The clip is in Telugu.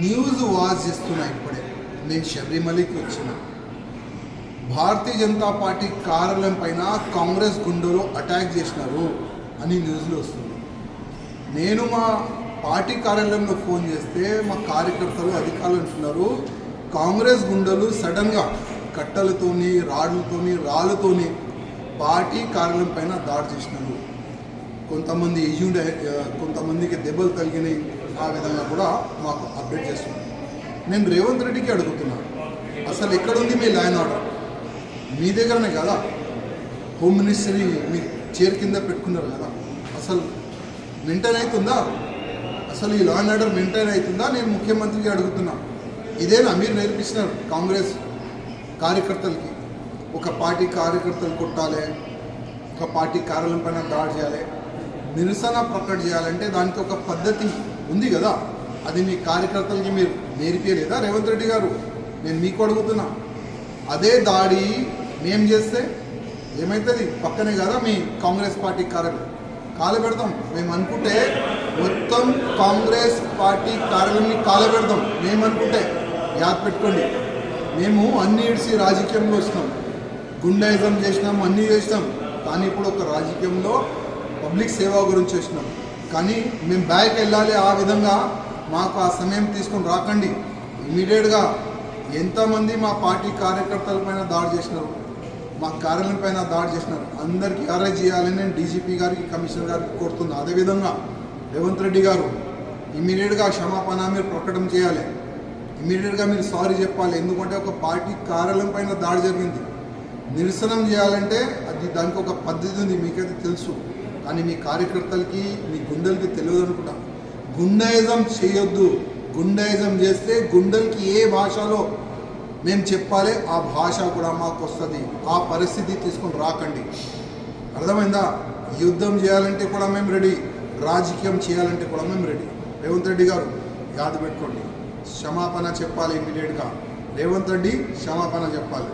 న్యూస్ వాచ్ చేస్తున్నా. ఇప్పుడే నేను శబరిమలకి వచ్చిన. భారతీయ జనతా పార్టీ కార్యాలయం పైన కాంగ్రెస్ గుండెలు అటాక్ చేసినారు అని న్యూస్లో వస్తుంది. నేను మా పార్టీ కార్యాలయంలో ఫోన్ చేస్తే మా కార్యకర్తలు అధికారులు అంటున్నారు, కాంగ్రెస్ గుండెలు సడన్గా కట్టలతోని రాళ్ళతోని రాళ్ళతోని పార్టీ కార్యాలయం పైన దాడి చేసినారు. కొంతమంది కొంతమందికి దెబ్బలు తగిలినాయి. ఆ విధంగా కూడా మాకు అప్డేట్ చేస్తున్నారు. నేను రేవంత్ రెడ్డికి అడుగుతున్నాను, అసలు ఎక్కడుంది మీ లా అండ్ ఆర్డర్? మీ దగ్గరనే కదా హోమ్ మినిస్టరీ మీ చైర్ కింద పెట్టుకున్నారు కదా, అసలు మెయింటైన్ అవుతుందా? అసలు ఈ లా అండ్ ఆర్డర్ మెయింటైన్ అవుతుందా? నేను ముఖ్యమంత్రికి అడుగుతున్నా. ఇదేనా మీరు నేర్పిస్తున్నారు కాంగ్రెస్ కార్యకర్తలకి? ఒక పార్టీ కార్యకర్తలు కొట్టాలి, ఒక పార్టీ కార్యాలయం పైన దాడి చేయాలి, నిరసన ప్రకటన చేయాలంటే దానికి ఒక పద్ధతి ఉంది కదా, అది మీ కార్యకర్తలకి మీరు నేర్పియలేదా రేవంత్ రెడ్డి గారు? నేను మీకు అడుగుతున్నా. అదే దాడి మేము చేస్తే ఏమవుతుంది? పక్కనే కదా మీ కాంగ్రెస్ పార్టీ కార్యాలయం, కాలబెడతాం. మేము అనుకుంటే మొత్తం కాంగ్రెస్ పార్టీ కార్యాలయాన్ని కాలబెడతాం మేము అనుకుంటే. యాద్ పెట్టుకోండి, మేము అన్ని ఇడిసి రాజకీయంలో వచ్చినాం, గుండాయిజం చేసినాం, అన్నీ చేసినాం. కానీ ఇప్పుడు ఒక రాజకీయంలో పబ్లిక్ సేవ గురించి వచ్చినాం. కానీ మేము బ్యాక్ వెళ్ళాలి. ఆ విధంగా మాకు ఆ సమయం తీసుకొని రాకండి. ఇమీడియట్గా ఎంతమంది మా పార్టీ కార్యకర్తల పైన దాడి చేసినారు, మా కార్యాలయం పైన దాడి చేసినారు, అందరికీ అరెస్ట్ చేయాలని నేను డీజీపీ గారికి, కమిషనర్ గారికి కోరుతున్నా. అదేవిధంగా రేవంత్ రెడ్డి గారు ఇమీడియట్గా క్షమాపణ మీరు ప్రకటన చేయాలి. ఇమీడియట్గా మీరు సారీ చెప్పాలి. ఎందుకంటే ఒక పార్టీ కార్యాలయం పైన దాడి జరిగింది. నిరసనం చేయాలంటే అది దానికి ఒక పద్ధతి ఉంది, మీకైతే తెలుసు. కానీ మీ కార్యకర్తలకి, మీ గుండెలకి తెలియదు అనుకుంటా. గుండాయిజం చేయొద్దు. గుండాయిజం చేస్తే గుండెలకి ఏ భాషలో మేము చెప్పాలి ఆ భాష కూడా మాకు వస్తుంది. ఆ పరిస్థితి తీసుకొని రాకండి. అర్థమైందా? యుద్ధం చేయాలంటే కూడా మేము రెడీ, రాజకీయం చేయాలంటే కూడా మేము రెడీ. రేవంత్ రెడ్డి గారు యాద పెట్టుకోండి, క్షమాపణ చెప్పాలి ఇమీడియట్గా. రేవంత్ రెడ్డి క్షమాపణ చెప్పాలి.